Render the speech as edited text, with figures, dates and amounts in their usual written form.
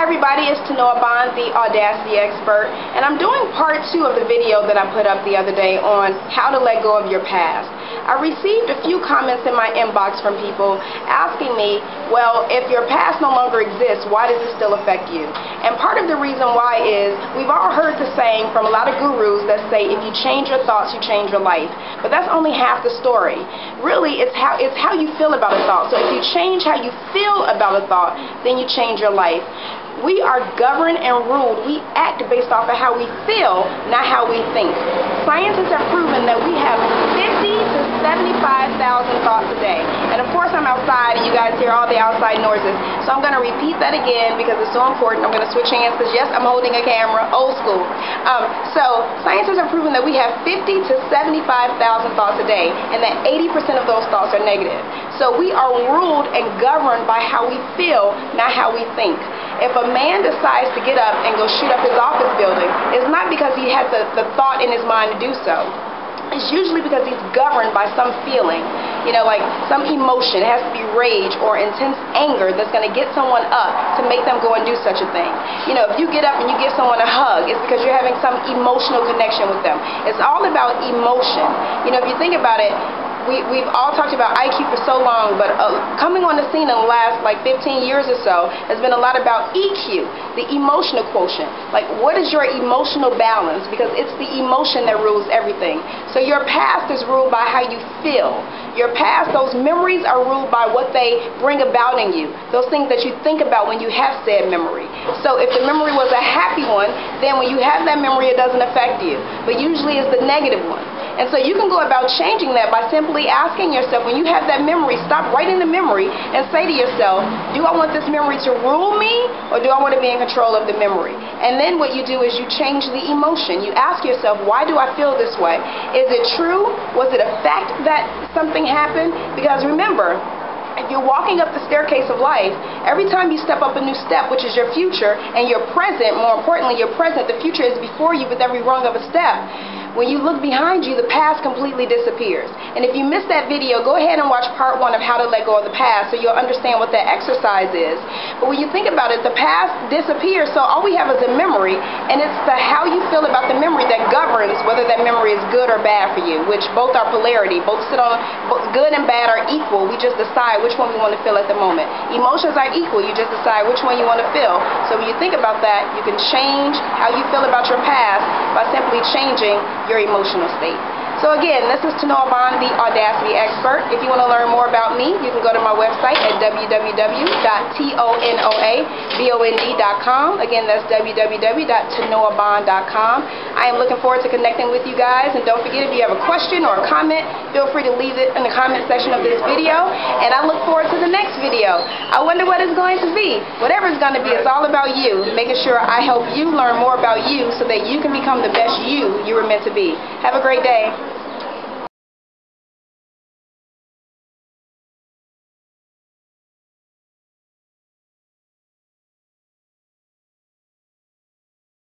everybody, it's Tonoa Bond, the Audacity Expert, and I'm doing part 2 of the video that I put up the other day on how to let go of your past. I received a few comments in my inbox from people asking me, well, if your past no longer exists, why does it still affect you? And part of the reason why is we've all heard the saying from a lot of gurus that say if you change your thoughts, you change your life. But that's only half the story. Really, it's how you feel about a thought. So if you change how you feel about a thought, then you change your life. We are governed and ruled. We act based off of how we feel, not how we think. Scientists have proven that we have 50 to 75,000 thoughts a day. And of course I'm outside and you guys hear all the outside noises. So I'm going to repeat that again because it's so important. I'm going to switch hands because yes, I'm holding a camera, old school. So scientists have proven that we have 50 to 75,000 thoughts a day and that 80% of those thoughts are negative. So we are ruled and governed by how we feel, not how we think. If a man decides to get up and go shoot up his office building, it's not because he has the thought in his mind to do so. It's usually because he's governed by some feeling, like some emotion. It has to be rage or intense anger that's going to get someone up to make them go and do such a thing. If you get up and you give someone a hug, it's because you're having some emotional connection with them. It's all about emotion. If you think about it, we've all talked about IQ for so long, but coming on the scene in the last 15 years or so has been a lot about EQ, the emotional quotient. Like, what is your emotional balance? Because it's the emotion that rules everything. So your past is ruled by how you feel. Your past, those memories are ruled by what they bring about in you, those things that you think about when you have said memory. So if the memory was a happy one, then when you have that memory, it doesn't affect you. But usually it's the negative one. And so you can go about changing that by simply asking yourself, when you have that memory, stop writing the memory and say to yourself, do I want this memory to rule me or do I want to be in control of the memory? And then what you do is you change the emotion. You ask yourself, why do I feel this way? Is it true? Was it a fact that something happened? Because remember, if you're walking up the staircase of life, every time you step up a new step, which is your future, and your present, more importantly, your present, the future is before you with every rung of a step. When you look behind you, the past completely disappears. And if you missed that video, go ahead and watch part 1 of how to let go of the past so you'll understand what that exercise is. But when you think about it, the past disappears, so all we have is a memory, and it's the how you feel about the memory that governs whether that memory is good or bad for you, which both are polarity. Both good and bad are equal. We just decide which one we want to feel at the moment. Emotions are equal. You just decide which one you want to feel. So when you think about that, you can change how you feel about your past by simply changing your emotional state. So again, this is Tonoa Bond, the Audacity Expert. If you want to learn more about me, you can go to my website at www.tonoabond.com. Again, that's www.tonoabond.com. I am looking forward to connecting with you guys, and don't forget, if you have a question or a comment, feel free to leave it in the comment section of this video, and I look forward to the next video. I wonder what it's going to be. Whatever it's going to be, it's all about you, making sure I help you learn more about you so that you can become the best you were meant to be. Have a great day.